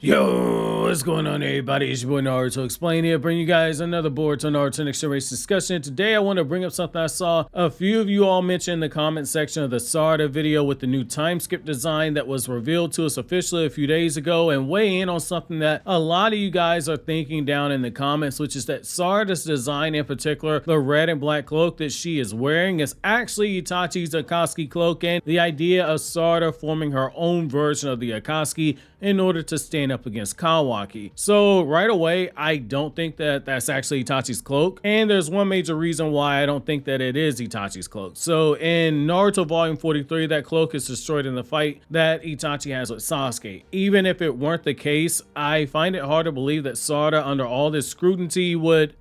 Yo, what's going on, everybody? It's your boy Naruto Explain here, bringing you guys another Boruto Naruto Next Generation discussion. Today, I want to bring up something I saw a few of you all mention in the comment section of the Sarada video with the new time skip design that was revealed to us officially a few days ago, and weigh in on something that a lot of you guys are thinking down in the comments, which is that Sarada's design, in particular, the red and black cloak that she is wearing, is actually Itachi's Akatsuki cloak, and the idea of Sarada forming her own version of the Akatsuki in order to stand up against Kawaki. So right away, I don't think that that's actually Itachi's cloak, and there's one major reason why I don't think that it is Itachi's cloak. So in Naruto Volume 43, that cloak is destroyed in the fight that Itachi has with Sasuke. Even if it weren't the case, I find it hard to believe that Sarada, under all this scrutiny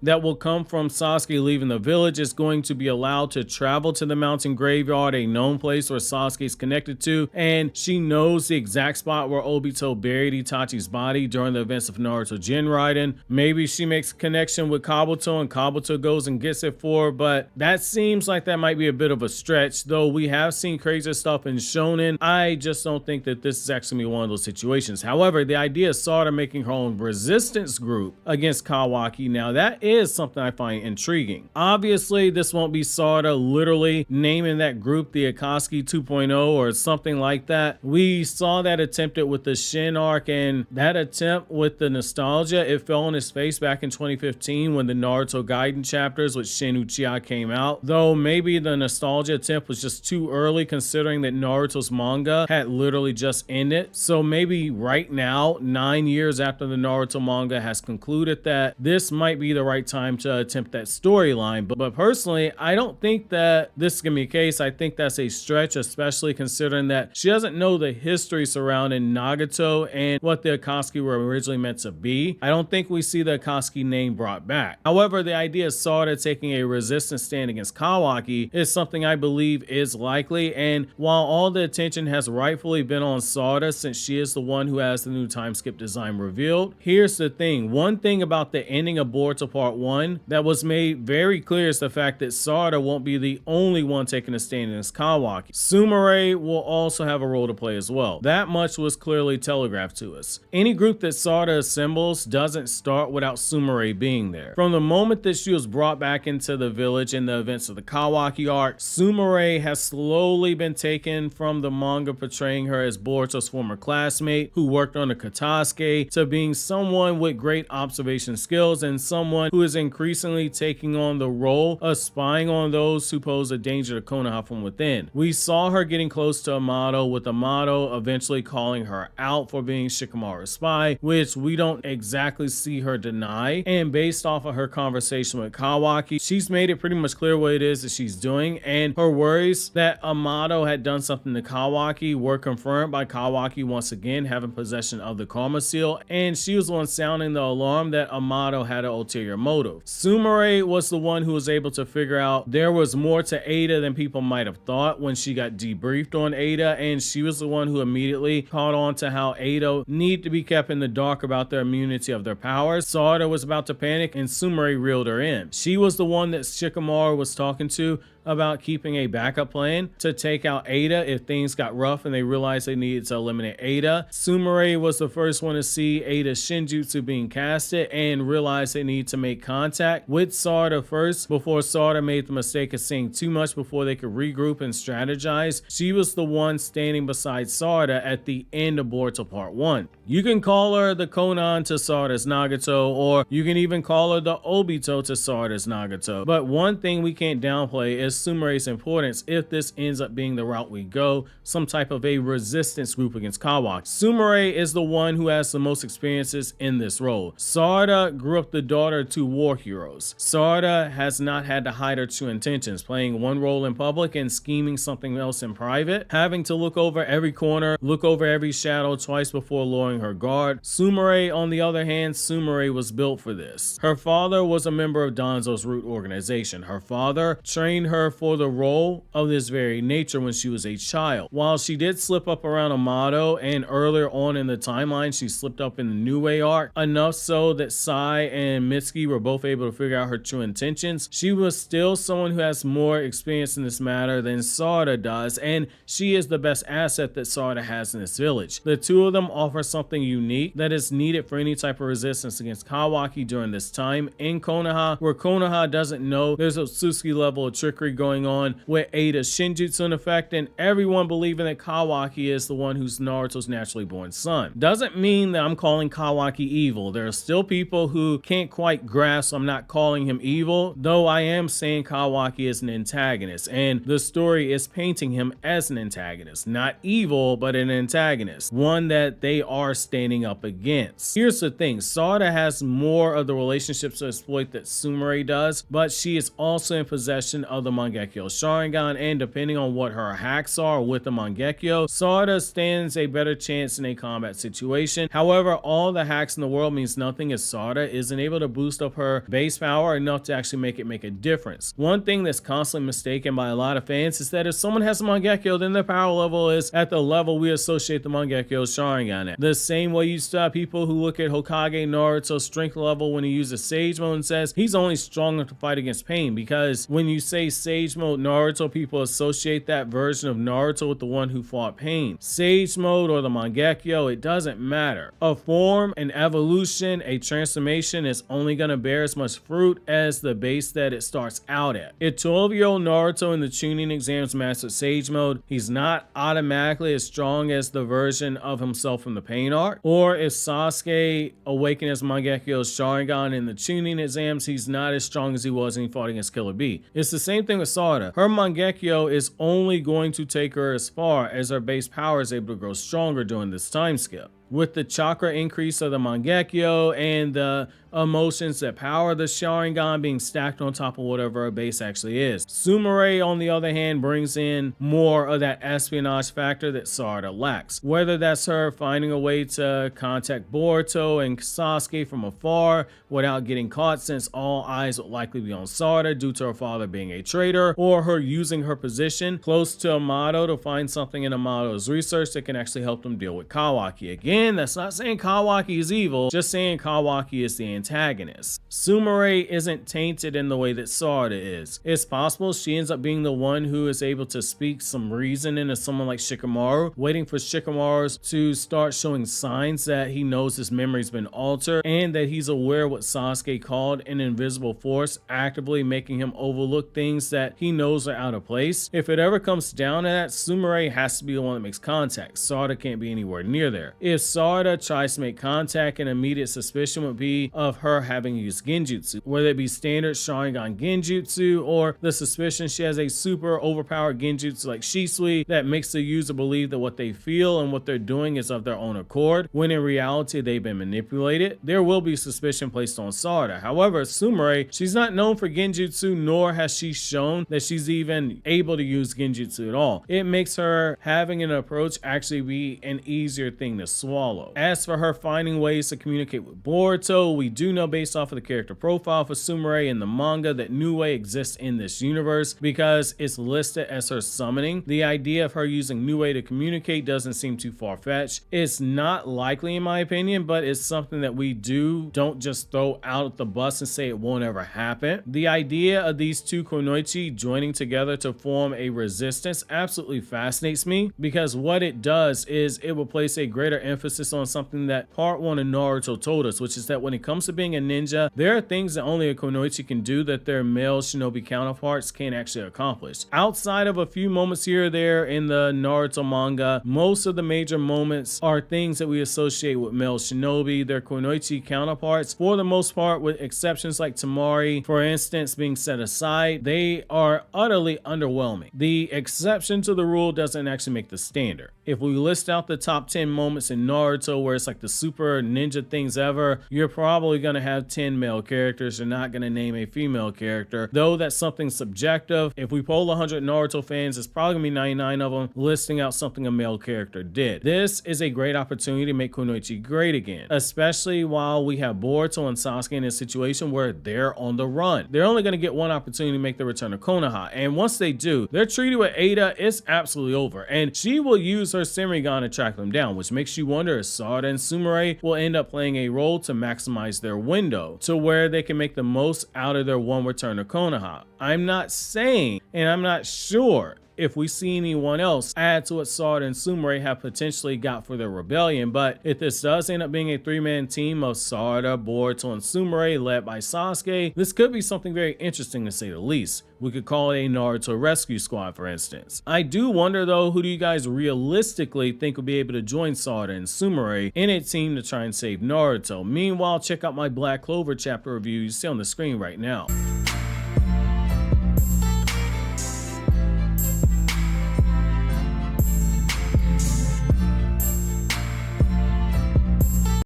that will come from Sasuke leaving the village, is going to be allowed to travel to the mountain graveyard, a known place where Sasuke is connected to, and she knows the exact spot where Obito buried Itachi's body during the events of Naruto Jin Raiden. Maybe she makes a connection with Kabuto and Kabuto goes and gets it for her, but that seems like that might be a bit of a stretch. Though we have seen crazy stuff in Shonen, I just don't think that this is actually one of those situations. However, the idea of Sarada making her own resistance group against Kawaki, now that is something I find intriguing. Obviously, this won't be Sarada literally naming that group the Akatsuki 2.0 or something like that. We saw that attempted with the Shin arc, and that attempt with the nostalgia, it fell on his face back in 2015 when the Naruto Gaiden chapters with Shin Uchiha came out. Though maybe the nostalgia attempt was just too early, considering that Naruto's manga had literally just ended. So maybe right now, 9 years after the Naruto manga has concluded, that this might be the right time to attempt that storyline. But personally, I don't think that this is gonna be a case. I think that's a stretch, especially considering that she doesn't know the history surrounding Nagato and what the Akatsuki were originally meant to be. I don't think we see the Akatsuki name brought back. However, the idea of Sarada taking a resistance stand against Kawaki is something I believe is likely, and while all the attention has rightfully been on Sarada since she is the one who has the new time skip design revealed, here's the thing. One thing about the ending of Boruto Part 1 that was made very clear is the fact that Sarada won't be the only one taking a stand against Kawaki. Sumire will also have a role to play as well. That much was clearly telegraphed to us. Any group that Sarada assembles doesn't start without Sumire being there. From the moment that she was brought back into the village in the events of the Kawaki arc, Sumire has slowly been taken from the manga portraying her as Boruto's former classmate who worked on the Katasuke to being someone with great observation skills and someone who is increasingly taking on the role of spying on those who pose a danger to Konoha from within. We saw her getting close to Amato, with Amato eventually calling her out for being Shikamaru's spy, which we don't exactly see her deny. And based off of her conversation with Kawaki, she's made it pretty much clear what it is that she's doing, and her worries that Amato had done something to Kawaki were confirmed by Kawaki once again having possession of the Karma Seal, and she was the one sounding the alarm that Amato had an ulterior motive. Sumire was the one who was able to figure out there was more to Ada than people might have thought when she got debriefed on Ada, and she was the one who immediately caught on to how Ada need to be kept in the dark about their immunity of their powers. Sarada was about to panic and Sumire reeled her in. She was the one that Shikamaru was talking to about keeping a backup plan to take out Ada if things got rough and they realized they needed to eliminate Ada. Sumire was the first one to see Ada's Shinjutsu being casted and realized they need to make contact with Sarada first before Sarada made the mistake of saying too much before they could regroup and strategize. She was the one standing beside Sarada at the end of Boruto Part 1. You can call her the Konan to Sarada's Nagato, or you can even call her the Obito to Sarada's Nagato. But one thing we can't downplay is Sumire's importance if this ends up being the route we go, some type of a resistance group against Kawaki. Sumire is the one who has the most experiences in this role. Sarada grew up the daughter of two war heroes. Sarada has not had to hide her true intentions, playing one role in public and scheming something else in private, having to look over every corner, look over every shadow twice before lowering her guard. Sumire, on the other hand, Sumire was built for this. Her father was a member of Danzo's root organization. Her father trained her for the role of this very nature when she was a child. While she did slip up around Amato, and earlier on in the timeline she slipped up in the New Way arc, enough so that Sai and Mitsuki were both able to figure out her true intentions, she was still someone who has more experience in this matter than Sarada does, and she is the best asset that Sarada has in this village. The two of them offer something unique that is needed for any type of resistance against Kawaki during this time in Konoha, where Konoha doesn't know there's a Otsutsuki level of trickery going on with Ada's Shinjutsu in effect, and everyone believing that Kawaki is the one who's Naruto's naturally born son. Doesn't mean that I'm calling Kawaki evil. There are still people who can't quite grasp I'm not calling him evil, though I am saying Kawaki is an antagonist, and the story is painting him as an antagonist. Not evil, but an antagonist. One that they are standing up against. Here's the thing, Sarada has more of the relationships to exploit that Sumire does, but she is also in possession of the Mangekyo Sharingan, and depending on what her hacks are with the Mangekyo, Sarada stands a better chance in a combat situation. However, all the hacks in the world means nothing if Sarada isn't able to boost up her base power enough to actually make a difference. One thing that's constantly mistaken by a lot of fans is that if someone has a Mangekyo, then their power level is at the level we associate the Mangekyo Sharingan at. The same way you still have people who look at Hokage Naruto's strength level when he uses Sage Mode and says he's only strong enough to fight against pain, because when you say Sage Mode Naruto, people associate that version of Naruto with the one who fought pain. Sage Mode or the Mangekyo, it doesn't matter. A form, an evolution, a transformation is only going to bear as much fruit as the base that it starts out at. If 12-year-old Naruto in the Chunin exams mastered Sage Mode, he's not automatically as strong as the version of himself from the pain arc. Or if Sasuke awakened as Mangekyo Sharingan in the Chunin exams, he's not as strong as he was when he fought against Killer Bee. It's the same thing with Sarada. Her Mangekyo is only going to take her as far as her base power is able to grow stronger during this time skip. With the chakra increase of the Mangekyo and the emotions that power the Sharingan being stacked on top of whatever her base actually is. Sumire, on the other hand, brings in more of that espionage factor that Sarada lacks. Whether that's her finding a way to contact Boruto and Sasuke from afar without getting caught, since all eyes would likely be on Sarada due to her father being a traitor, or her using her position close to Amato to find something in Amato's research that can actually help them deal with Kawaki. Again, that's not saying Kawaki is evil, just saying Kawaki is the antagonist. Sumire isn't tainted in the way that Sarada is. It's possible she ends up being the one who is able to speak some reason into someone like Shikamaru, waiting for Shikamaru to start showing signs that he knows his memory's been altered and that he's aware of what Sasuke called an invisible force, actively making him overlook things that he knows are out of place. If it ever comes down to that, Sumire has to be the one that makes contact. Sarada can't be anywhere near there. If Sarada tries to make contact, an immediate suspicion would be of her having used Genjutsu, whether it be standard Sharingan Genjutsu or the suspicion she has a super overpowered Genjutsu like Shisui that makes the user believe that what they feel and what they're doing is of their own accord, when in reality they've been manipulated. There will be suspicion placed on Sarada. However, Sumire, she's not known for Genjutsu, nor has she shown that she's even able to use Genjutsu at all. It makes her having an approach actually be an easier thing to swallow. As for her finding ways to communicate with Boruto, we do know based off of the character profile for Sumire in the manga that Nue exists in this universe because it's listed as her summoning. The idea of her using Nue to communicate doesn't seem too far-fetched. It's not likely in my opinion, but it's something that we don't just throw out the bus and say it won't ever happen. The idea of these two Kunoichi joining together to form a resistance absolutely fascinates me, because what it does is it will place a greater emphasis on something that part 1 of Naruto told us, which is that when it comes to being a ninja, there are things that only a Kunoichi can do that their male shinobi counterparts can't actually accomplish. Outside of a few moments here or there in the Naruto manga, most of the major moments are things that we associate with male shinobi. Their Kunoichi counterparts, for the most part, with exceptions like Tamari, for instance, being set aside, they are utterly underwhelming. The exception to the rule doesn't actually make the standard. If we list out the top 10 moments in Naruto where it's like the super ninja things ever, you're probably going to have 10 male characters. You're not going to name a female character, though that's something subjective. If we poll 100 Naruto fans, it's probably going to be 99 of them listing out something a male character did. This is a great opportunity to make Kunoichi great again, especially while we have Boruto and Sasuke in a situation where they're on the run. They're only going to get one opportunity to make the return to Konoha, and once they do, they're treated with Ada, it's absolutely over, and she will use her Senrigan to track them down, which makes you wonder if Sarada and Sumire will end up playing a role to maximize their window to where they can make the most out of their one return to Konoha. I'm not saying, and I'm not sure if we see anyone else add to what Sarada and Sumire have potentially got for their rebellion. But if this does end up being a 3-man team of Sarada, Boruto, and Sumire led by Sasuke, this could be something very interesting to say the least. We could call it a Naruto rescue squad, for instance. I do wonder though, who do you guys realistically think will be able to join Sarada and Sumire in a team to try and save Naruto? Meanwhile, check out my Black Clover chapter review you see on the screen right now.